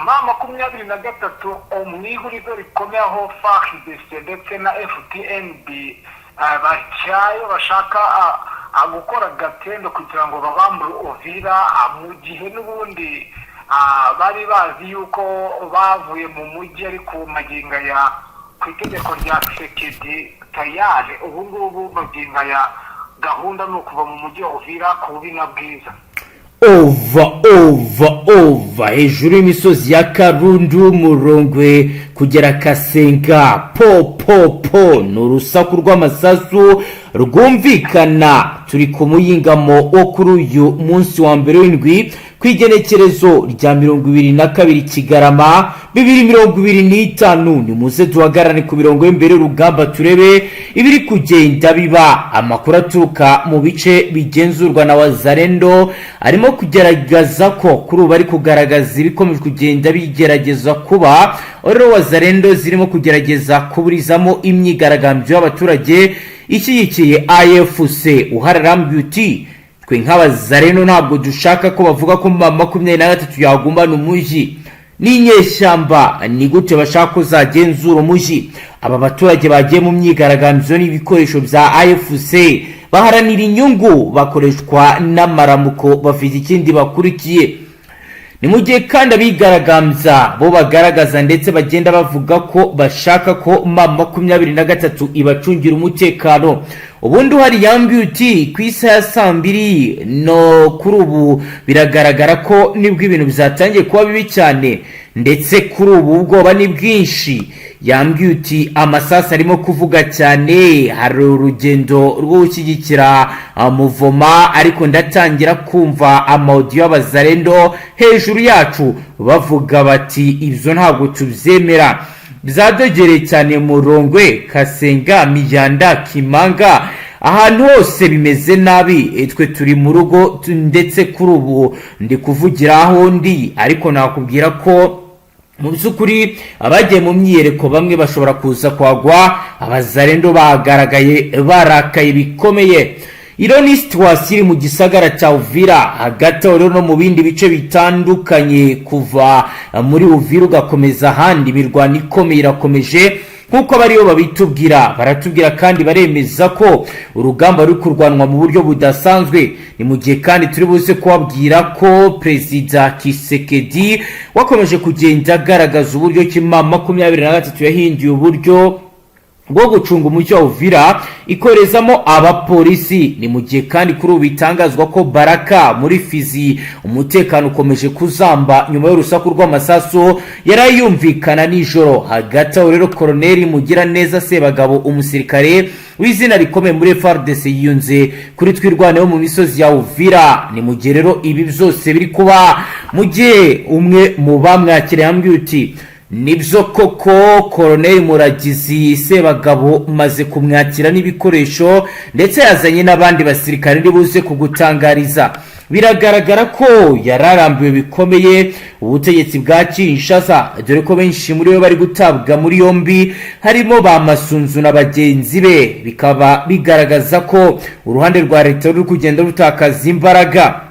23 umwihurizo rikomeye aho Fardc ndetse na FDNB bacyaye bashaka gukora gatendo kugira ngo babambure Uvira mu gihe n'ubundi bari bazi yuko bavuye mu mujyi ariko maginga ya kwitegeko rya Ikikije tayari ubu maginga ya gahunda no kuva mu mujyi wa Uvira ku bina bwiza ova hejuru y'imisozi ya Karundu Murongwe kugera Kasenga po n'urusaku rw'amasasu rwumvikana. Turi ku muyingamo wo kuri uyu munsi wa mbere w'indwi kwigenekerezo rya 22 Kigarama 2025. ni muze duhagarane ku mirongo y'imbere urugamba turebe ibiri kugenda biba. Amakuru aturuka mu bice bigenzurwa na Wazalendo arimo kugerageza ko kuri ubu ari kugaragaza ibikomeje kugenda bigerageza kuba oro Wazalendo zirimo kugerageza kuburizamo imyigaragambyo y'abaturage ishyigikiye AFC. Uhararambye uti twe nk'Abazalendo ntabwo dushaka ko bavuga ko 23 yagumbana umujyi n'inyeshyamba. Ni gute bashaka kuzagenzura umujyi? Aba baturage bagiye mu myigaragambyo n'ibikoresho bya AFC baharanira inyungu, bakoreshwa n'amaramuko, bafite ikindi bakurikiye. Ni mu gihe kandi abigaragambya bo bagaragaza ndetse bagenda bavuga ko bashaka ko 23 ibacungira umutekano. Ubundi hari yambye uti ku isa ya 2 no kuri ubu biragaragara ko nibwo ibintu bizatangiye kuba bibi cyane, ndetse kuri ubu ubwoba ni bwinshi. Yambye uti amasasa arimo kuvuga cyane, hari urugendo rwo gushyigikira muvoma, ariko ndatangira kumva amaudio y'Abazalendo hejuru yacu bavuga bati ibyo ntabwo tubyemera. Byadogereye cyane Murongwe, Kasenga, Mijyanda, Kimanga, ahantu hose bimeze nabi. Twe turi mu rugo ndetse kuri ubu ndi kuvugira aho ndi, ariko nakubwira ko mu byukuri abagiye mu myiyereko bamwe bashobora kuza kwagwa. Abazalendo bagaragaye barakaye bikomeye. Ironi situwasiyo iri mu gisagara cya Uvira hagati rero no mu bindi bice bitandukanye. Kuva muri Uvira ugakomeza ahandi imirwano ikomeye irakomeje nkuko bariyo baratubwira kandi baremeza ko urugamba ruri kurwanwa mu buryo budasanzwe. Ni mu gihe kandi turi buze kubabwira ko Perezida Tshisekedi wakomeje kugenda agaragaza uburyo ki 23 yahinduye uburyo bwo gucunga umujyi wa Uvira ikorezamo abapolisi. Ni mu gihe kandi kuri ubu bitangazwa ko Baraka muri Fizi umutekano ukomeje kuzamba nyuma y'urusaku rw'amasasu yarayumvikana nijoro. Hagati aho rero Colonel Mugiraneza Sebagabo umusirikare w'izina rikomeye muri Fardc yiyunze kuri twirwaneho mu misozi ya Uvira. Ni mu gihe rero ibi byose biri kuba mu gihe umwe mu bamwakiriye yambwiye uti nibyo koko Colonel Muragizi Sebagabo maze kumwakira n'ibikoresho ndetse yazanye n'abandi basirikare ndibuze kugutangariza. Biragaragara ko yararambiwe bikomeye ubutegetsi bwa Kinshasa, dore ko benshi muri bo bari gutabwa muri yombi harimo ba Masunzu na bagenzi be. Bikaba bigaragaza ko uruhande rwa leta ruri kugenda rutakaza imbaraga.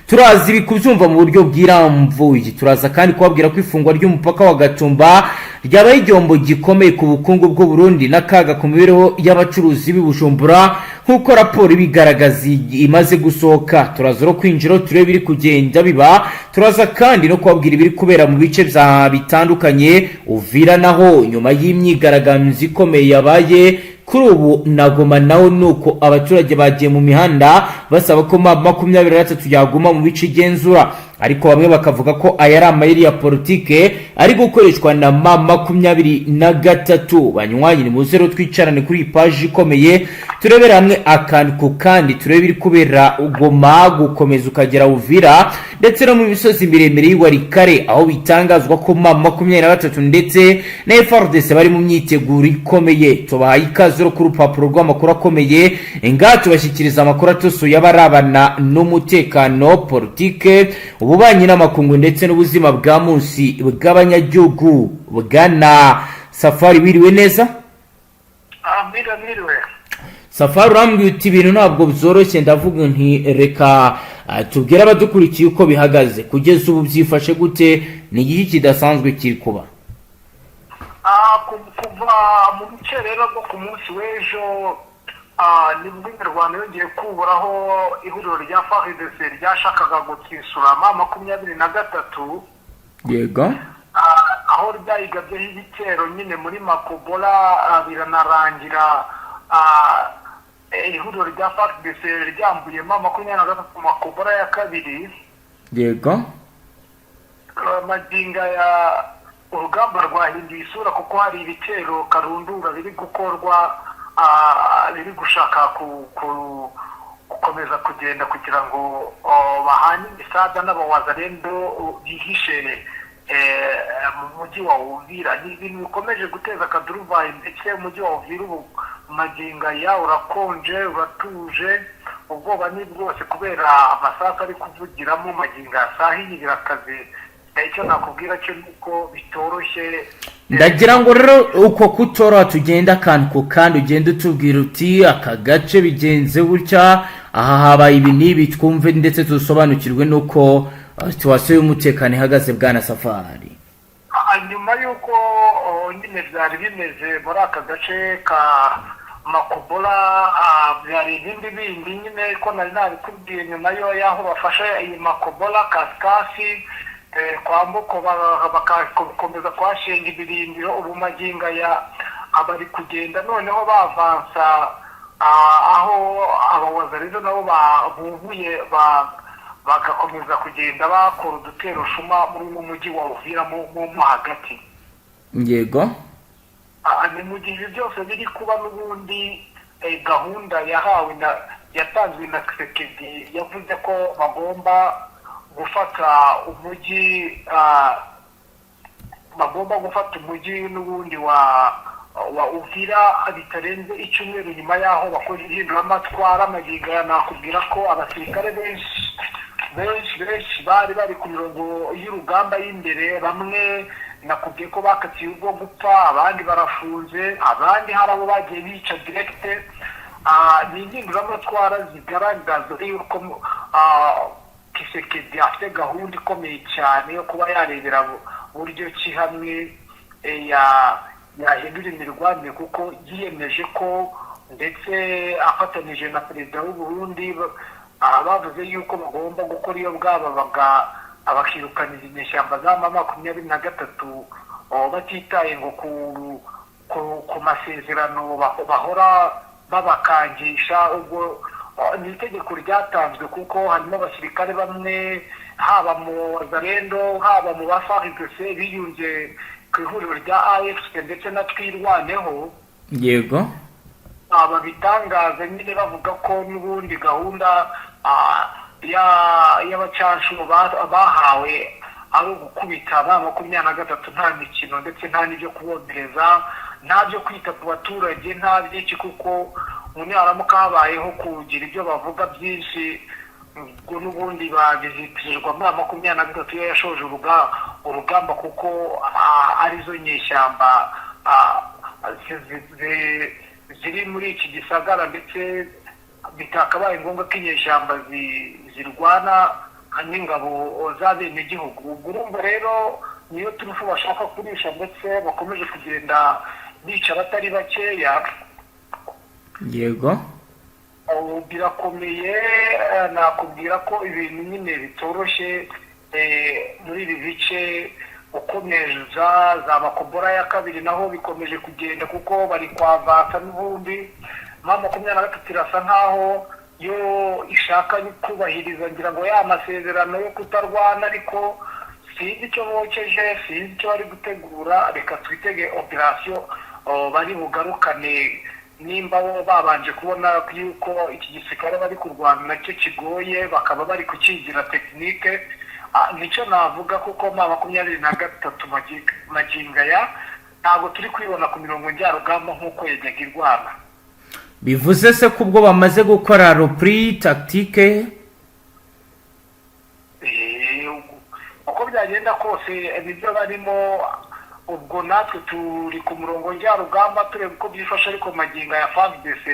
Turazi bikubyumva mu buryo bw'iramvuye. Turaza kandi kubabwira ko ifungwa ry'umupaka wa Gatumba ryabaye igihombo gikomeye ku bukungu bw'u Burundi n'akaga ku mibereho y'abacuruzi b'Ibujumbura nkuko raporo ibigaragaza imaze gusohoka. Turaza ro kwinjira turebe biri kugenda biba. Turaza kandi no kubabwira ibiri kubera mu bice bitandukanye Uvira naho nyuma y'imyigaragambyo ikomeye yabaye kuri ubu nagoma naho nuko abaturage bagiye mu mihanda basaba ko 23 yaguma mu bice igenzura. Ariko bamwe bakavuga ko ayari amayeri ya politike ari gukoreshwa na 23. Banywanyi ni muzero twicarane kuri page ikomeye turebera hamwe akantu ku kandi turebe biri kubera ugoma gukomeza ukagera Uvira ndetse no mu misozi miremire y'Iwarikare aho bitangazwa ko 23 ndetse na Fardc bari mu myiteguro ikomeye. Tubahaye ikaze ku rupapuro rw'amakuru akomeye ngato bashyikiriza amakuru atosoye abarabana n'umutekano, politike, ububanyi n'amakungu ndetse n'ubuzima bwa munsi bw'abanyagihugu. Bwana Safari wiriwe neza? Miriwe. Safari urambwiye uti ibintu ntabwo byoroshye, ndavuga nti reka tubwire abadukurikiye uko bihagaze kugeza ubu byifashe gute ni iki kidasanzwe kiri kuba? Kuva mu bice rero bwo ku munsi w'ejo nibwo imirwano yongeye kuburaho ihuriro rya Fardc ryashakaga gutsisura M23. Yego. Aho ryayigabyeho ibitero nyine muri Makobola biranarangira ihuriro rya Fardc ryambuye M23 Makobola ya kabiri. Yego. Maginga ya urugamba rwahinduye isura kuko hari ibitero karundura biri gukorwa biri gushaka gukomeza kugenda kugira ngo bahanye imisaza n'abawazarendo bihishe mu mujyi wa Uvira. Ni ibintu bikomeje guteza akaduruvayi ndetse umujyi wa Uvira ubu maginga ya urakonje uratuje, ubwoba ni bwose kubera amasasu ari kuvugiramo maginga sahinyira akazi. Icyo nakubwira cyo nuko bitoroshye. Ndagira ngo rero uko kutora tugenda akantu kandi ugenda utubwira uti aka gace bigenze gutya, aha habaye ibi n'ibi, twumve ndetse tusobanukirwe nuko situasiyo y'umutekano ihagaze. Bwana Safari, nyuma y'uko nyine byari bimeze muri aka gace ka Makobola, byari ibindi bindi nyine ko nari nabikubwiye. nyuma y'aho bafashe iyi Makobola kaskasi kwambuko bakakomeza kwashinga ibirindiro, ubu maginga ya abari kugenda noneho bavansa aho abawazarizo nabo babubuye bagakomeza kugenda bakora udutero shuma muri mujyi wa Uvira mu hagati. Yego. Ni mu gihe byose biri kuba n'ubundi gahunda yatanzwe na Ikikije yavuze ko bagomba gufata umujyi n'ubundi wa Uvira bitarenze icyumweru nyuma yaho bakora ihinduramatwara. Maginga nakubwira ko abasirikare benshi bari ku mirongo y'urugamba y'imbere. Bamwe nakubwiye ko bakatiye ubwo gupfa, abandi barafunze, abandi hari abo bagiye bica direkite. Ni ihinduramatwara zigaragaza yuko Ikikije afite gahunda ikomeye cyane yo kuba yarebera buryo ki hamwe yahindura imirwanire, kuko yiyemeje ko ndetse afatanije na perezida w'u Burundi bavuze yuko bagomba gukora iyo bwaba abakirukaniza inyeshyamba za M23 batitaye ngo ku masezerano bahora babakangisha. Ubwo ni itegeko ryatanzwe kuko harimo abasirikare bamwe, haba mu Zarendo haba mu Fardc biyunze ku ihuriro rya AFS ndetse na Twirwaneho. Yego. Babitangaza nyine bavuga ko n'ubundi gahunda y'abacancuro bahawe ari ugukubita M23 nta mikino ndetse nta n'ibyo kubongereza, nta byo kwita ku baturage, nta byinshi, kuko umuntu yaramuka habayeho kugira ibyo bavuga byinshi ubwo n'ubundi babizitirirwa M23 iyo yashoje urugamba, kuko arizo nyeshyamba ziri muri iki gisagara, ndetse bitakabaye ngombwa ko inyeshyamba zirwana n'ingabo z'abenegihugu. ubwo urumva rero niyo turufu bashaka kurisha, ndetse bakomeje kugenda bica abatari bakeya. Yego. Birakomeye, nakubwira ko ibintu nyine bitoroshye muri ibi bice. Ukomeza za Makobola ya kabiri naho bikomeje kugenda kuko bari kwavansa n'ubundi. M23 irasa nkaho yo ishaka kubahiriza ngira ngo ya masezerano yo kutarwana, ariko sinzi icyo bokeje, sinzi icyo bari gutegura. Reka twitege operation bari bugarukane, nimba bo babanje kubona yuko iki gisirikare bari kurwana nacyo kigoye, bakaba bari kukigira tekinike. Nicyo navuga kuko M23 maginga ya ntabwo turi kwibona ku mirongo njyarugamba nk'uko yajyaga irwana. Bivuze se kubwo bamaze gukora repris tactique? Uko byagenda kose nibyo barimo. Ubwo natwe turi ku murongo njyarugamba tureba uko byifashe, ariko maginga ya Fardc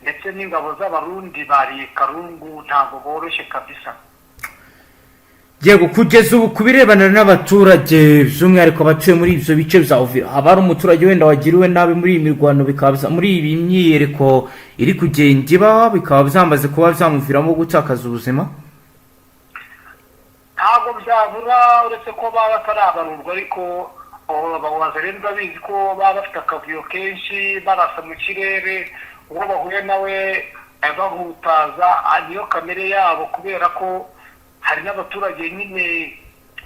ndetse n'ingabo z'abarundi bari Karungu ntabwo boroshye kabisa. yego kugeza ubu kubirebana n'abaturage by'umwihariko abatuye muri ibyo bice bya Uvira haba hari umuturage wenda wagiriwe nabi muri iyi mirwano bikaba muri ibi myiyereko iri kugenda iba bikaba byamaze kuba byamuviramo gutakaza ubuzima? ntabwo byabura uretse ko baba batarabarurwa ariko abawaza rero babizi ko baba bafite akavuyo kenshi barasa mu kirere uwo bahuye nawe bahutaza niyo kamere yabo kubera ko hari n'abaturage nyine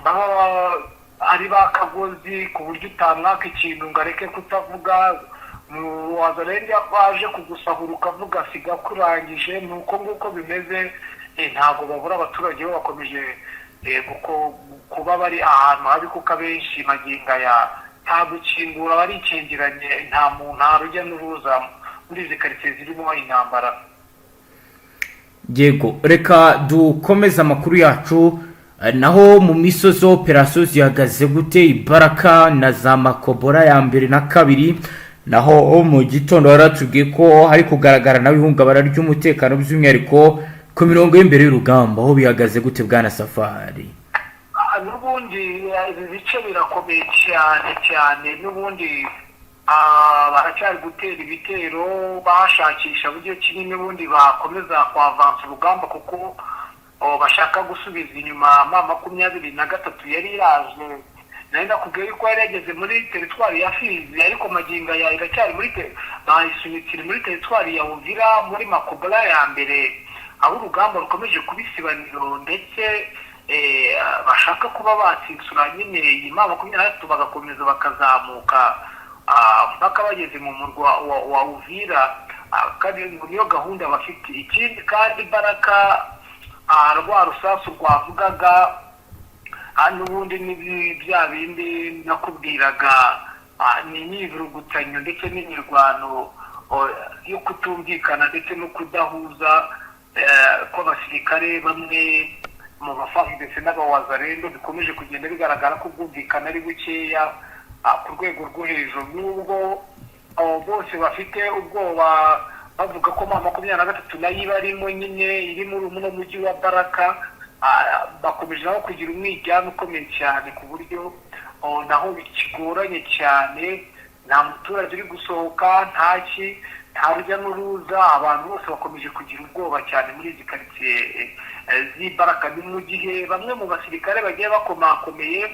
baba ari bakagozi ku buryo utamwaka ikintu ngo areke kutavuga waza rero baje kugusahura ukavuga siga kurangije ni uko nguko bimeze ntabwo babura abaturage bo bakomeje kuba bari ahantu habi kuko abenshi magingo aya nta gukingura barikingiranye nta muntu nta rujya n'uruza muri izi karitsiye zirimo intambara. Yego reka dukomeze amakuru yacu naho mu misozi operasiyo zihagaze gute Ibaraka na za Makobora ya mbere na kabiri naho mu gitondo baratubwiye ko hari kugaragara nawe ihungabana ry'umutekano by'umwihariko ku mirongo y'imbere y'urugamba aho bihagaze gute bwana Safari? N'ubundi ibi bice birakomeye cyane n'ubundi baracyari gutera ibitero bashakisha uburyo kinini n'ubundi bakomeza kwavansa urugamba kuko bashaka gusubiza inyuma M23 yari iraje nari nakubwiye ko yari yageze muri teritwari ya Fizi ariko magingo ya iracyari bayisunitse muri teritwari ya Uvira muri Makobora ya mbere aho urugamba rukomeje kubisibaniro ndetse bashaka kuba batsinsura nyine iyi M23 bagakomeza bakazamuka mpaka bageze mu murwa wa Uvira kandi niyo gahunda bafite. Ikindi kandi Baraka rwa rusasu rwavugaga n'ubundi bya bindi nakubwiraga ni imyivurugutanyo ndetse n'imirwano yo kutumvikana ndetse no kudahuza kw'abasirikare bamwe mu Fardc n'abawazarendo bikomeje kugenda bigaragara ko ubwumvikana ari bukeya ku rwego rwo hejuru n'ubwo bose bafite ubwoba bavuga ko M23 nayo ibarimo nyine iri muri uno mujyi wa Baraka bakomeje nabo kugira umwijyana ukomeye cyane ku buryo naho bikigoranye cyane nta muturage uri gusohoka nta rujya n'uruza abantu bose bakomeje kugira ubwoba cyane muri izi karitsiye z'Ibaraka. ni mu gihe bamwe mu basirikare bagiye bakomakomeye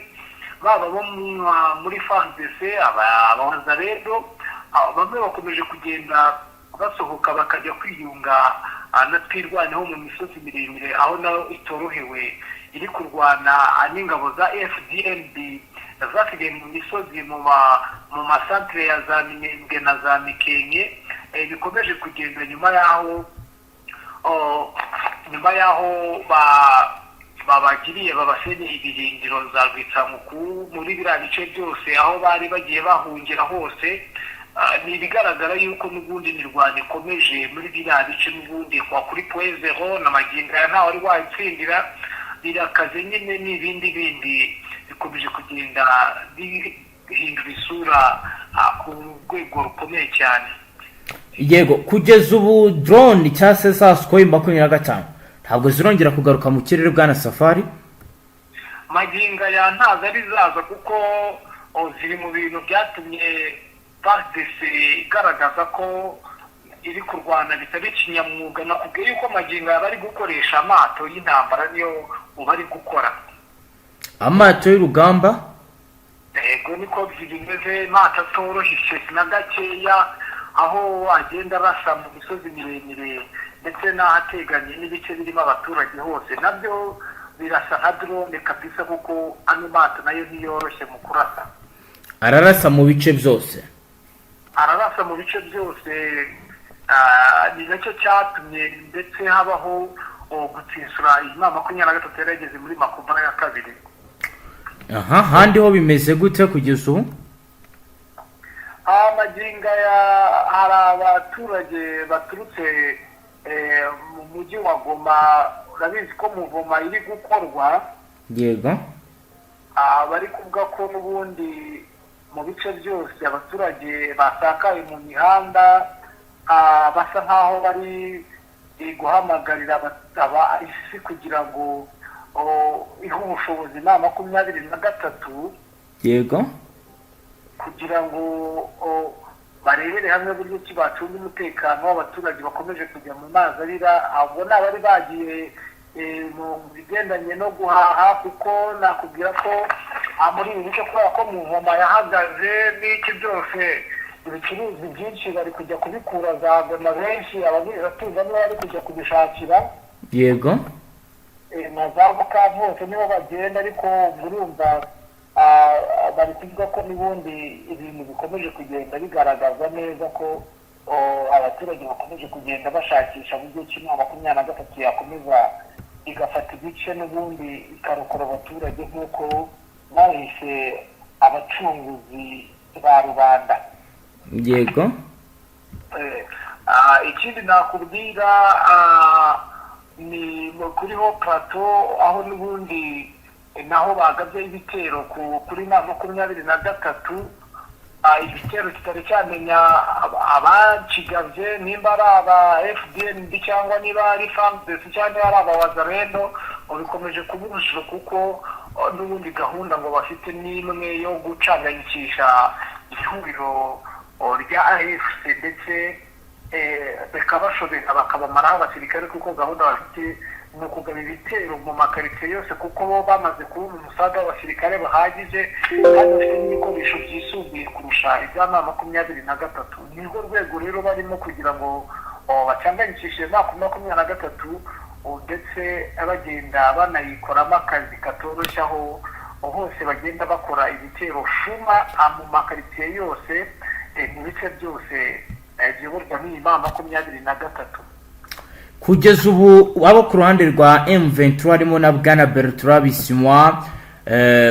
baba bo muri Fardc abawazarendo bamwe bakomeje kugenda basohoka bakajya kwiyunga na twirwaneho mu misozi miremire aho nayo itorohewe iri kurwana n'ingabo za FDNB zasigaye mu misozi mu masantere ya za Minembwe na za Mikenke bikomeje kugenda nyuma yaho babagiriye babasenyeye ibirindiro za Gicamunsi muri biriya bice byose aho bari bagiye bahungira hose. Ni ibigaragara yuko n'ubundi imirwano ikomeje muri biriya bice n'ubundi kuri .0 na magingo ya ntawe wari wayitsindira birakaze nyine n'ibindi bikomeje kugenda bihindura isura ku rwego rukomeye cyane. Yego kugeza ubu drone cyase za Sukhoi 25 ntabwo zirongera kugaruka mu kirere bwana Safari? Magingo ya ntazo ari zaza kuko ziri mu bintu byatumye Fardc igaragaza ko iri kurwana bitari kinyamwuga. Nakubwiye yuko magingo bari gukoresha amato y'intambara niyo bari gukora amato y'urugamba. Yego niko bimeze, amato atoroshye na gakeya aho agenda arasa mu misozi miremire ndetse n'ahateganye n'ibice birimo abaturage hose nabyo birasa nka drone kabisa kuko ano mato nayo ntiyoroshye mu kurasa. Ararasa mu bice byose ni nacyo cyatumye ndetse habaho gutsinsura iyi M23 yarageze muri Makobora ya kabiri. Handi ho bimeze gute kugeza ubu? Magingo hari abaturage baturutse mu mujyi wa Goma, urabizi ko mu Goma iri gukorwa. Yego. Bari kuvuga ko n'ubundi mu bice byose abaturage basakaye mu mihanda basa nkaho bari guhamagarira isi kugira ngo iha ubushobozi na 23 yego kugira ngo barebere hamwe buryo ki bacunga umutekano w'abaturage bakomeje kujya mu mazi arira. Abo n'abari bagiye mu bigendanye no guhaha, kuko nakubwira ko muri ibi bice kubera ko mu nkoma yahagaze n'iki byose ibicuruzwa byinshi bari kujya kubikura za goma, benshi ababwirizatunga nibo bari kujya kubishakira yego na za bukavu hose nibo bagenda, ariko murumva bari kuvuga ko n'ubundi ibintu bikomeje kugenda bigaragaza neza ko abaturage bakomeje kugenda bashakisha buryo ki 23 yakomeza igafata ibice n'ubundi ikarokora abaturage nk'uko bahise abacunguzi ba rubanda. yego ikindi nakubwira ni kuriho plateau aho n'ubundi naho bagabye ibitero kuri 23 igitero kitari cyamenya abakigabye nimba ari aba FDN cyangwa niba ari Fardc cyangwa ari aba wazarendo, bikomeje kuburusha kuko n'ubundi gahunda ngo bafite n'imwe yo gucanganyikisha ihuriro rya AVIS ndetse bakabashobeka bakabamaraho abasirikare, kuko gahunda bafite ni ukugaba ibitero mu makaritsiye yose, kuko bo bamaze kubona umusaga w'abasirikare bahagije kandi bafite n'ibikoresho byisumbuye kurusha ibya 23. Nirwo rwego rero barimo kugira ngo bacanganyikishe 23 ndetse bagenda banayikoramo akazi katoroshye, aho hose bagenda bakora ibitero shuma mu makaritsiye yose mu bice byose byiburwa n'iyi 23. kugeza ubu abo ku ruhande rwa M23 harimo na Bwana Bertrand Bisimwa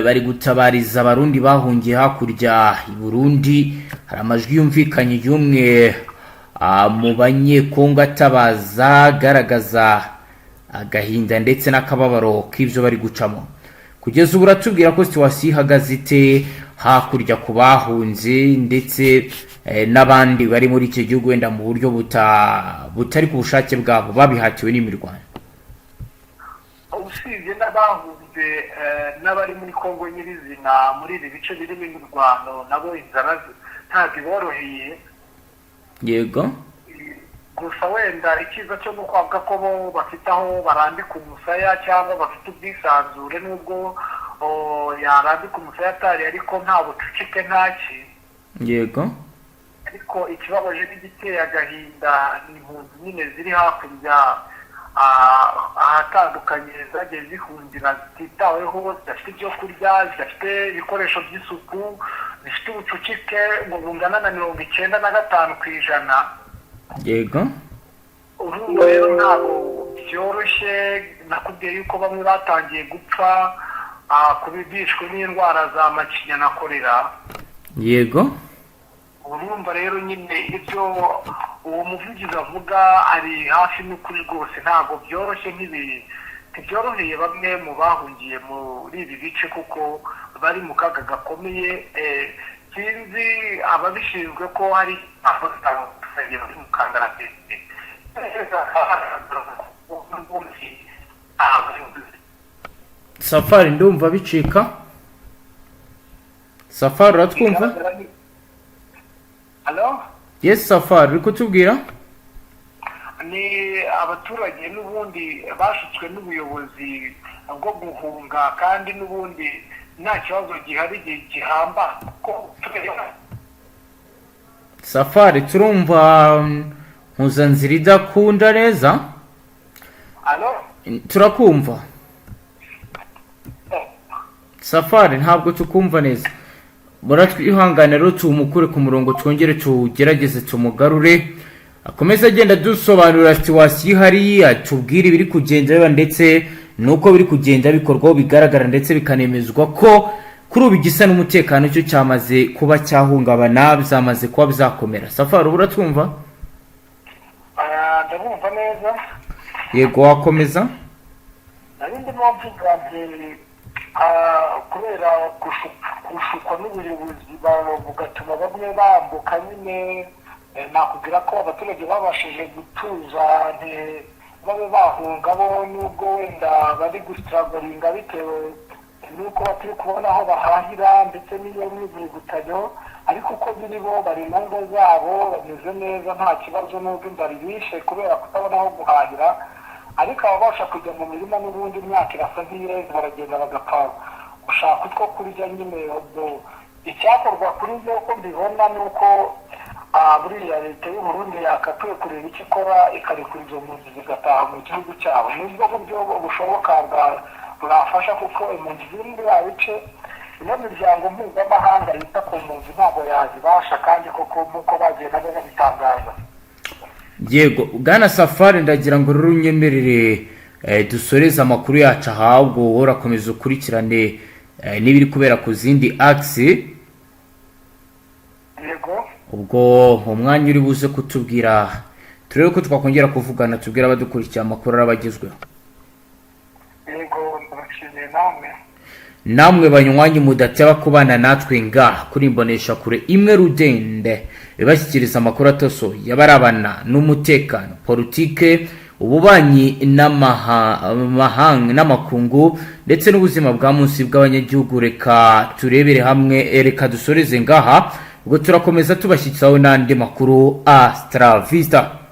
bari gutabariza abarundi bahungiye hakurya i Burundi. Hari amajwi yumvikanye y'umwe mu banyekongo atabaza garagaza agahinda ndetse n'akababaro k'ivyo bari gucamo. Kugeza ubu ratubwira ko situation ihagaze ite hakurya ku bahunze ndetse n'abandi bari muri iki gihugu wenda mu buryo butari ku bushake bwabo babihatiwe n'imirwano? Usibye n'abahunze n'abari muri Kongo nyirizina muri ibi bice birimo imirwano nabo inzara ntabwo iboroheye. yego gusa wenda ikiza cyo gukwaga ko bo bafite aho barambika umusaya cyangwa bafite ubwisanzure, nubwo yarambika umusaya atari ariko nta bucucike ntaki. yego ariko ikibabaje n'igiteye agahinda ni impunzi nyine ziri hakurya ahatandukanye zagiye zihungira zititaweho, zidafite ibyo kurya, zidafite ibikoresho by'isuku, zifite ubucucike ngo bungana na 95%. yego urumva rero ntabwo byoroshye. nakubwiye yuko bamwe batangiye gupfa kubibishwe n'indwara za macinya na korera. yego urumva rero nyine ibyo uwo muvugizi avuga ari hafi n'ukuri rwose, ntabwo byoroshye ntibyoroheye bamwe mu bahungiye muri ibi bice kuko bari mu kaga gakomeye. sinzi ababishinzwe ko hari abaturage bari mu kangaratete. Safari ndumva bicika. Safari uratwumva? Hello? Yes Safari, uri kutubwira? Ni abaturage n'ubundi bashutswe n'ubuyobozi bwo guhunga, kandi n'ubundi nta kibazo gihari gihamba ko Safari turumva mpuzanzira idakunda neza. Hello? Turakumva. Safari ntabwo tukumva neza. Muratwihangana rero tumukure ku murongo twongere tugerageze tumugarure akomeza agenda dusobanurira situation ihari, atubwira ibiri kugenda ndetse nuko biri kugenda bikorwa bigaragara ndetse bikanemezwa ko kuri ubu igisa n'umutekano cyo cyamaze kuba cyahungabana, bizamaze kuba bizakomera. Safari uratwumva? ndabumva neza. Yego wakomeza. Narindi mpamvu kubera gushukwa n'ubuyobozi bugatuma bamwe bambuka nyine. Nakubwira ko abaturage babashije gutuza babe bahunga bo nubwo wenda bari gustragoringa bitewe nuko batari kubona aho bahahira ndetse n'iyo myivugutanyo, ariko uko biri bo bari mu ngo zabo bameze neza nta kibazo n'ubwo inzara ibishe kubera kutabona aho guhahira, ariko ababasha kujya mu mirima n'ubundi imyaka irasa nk'ireze baragenda bagapfa gushaka utwo kurya nyine. Icyakorwa kuri byo uko mbibona ni uko buriya leta y'u Burundi yakakwiye kureba icyo ikora ikarekura izo mpunzi zigataha mu gihugu cyabo. Nubwo buryo bushoboka bwafasha kuko impunzi ziri muri ya bice ino miryango mpuzamahanga yita ku mpunzi ntabwo yazibasha, kandi koko nk'uko bagenda babitangaza. Yego Bwana Safari, ndagira ngo rero unyemerere dusoreze amakuru yacu ahubwo urakomeza ukurikirane n'ibiri kubera ku zindi axe. Yego ubwo umwanya uri buze kutubwira turebe ko twakongera kuvugana, tubwira abadukurikiye amakuru arabagezweho. yego ndabashimiye namwe banywanyi mudateba kubana natwe nga kuri imbonesha kure imwe rudende ibashyikiriza amakuru atoso yabarabana n'umutekano, politike, ububanyi n'amahanga n'amakungu ndetse n'ubuzima bwa munsi bw'abanyagihugu. Reka turebere hamwe, reka dusoreze ngaha, ubwo turakomeza tubashyikizaho n'andi makuru. Astra Vista.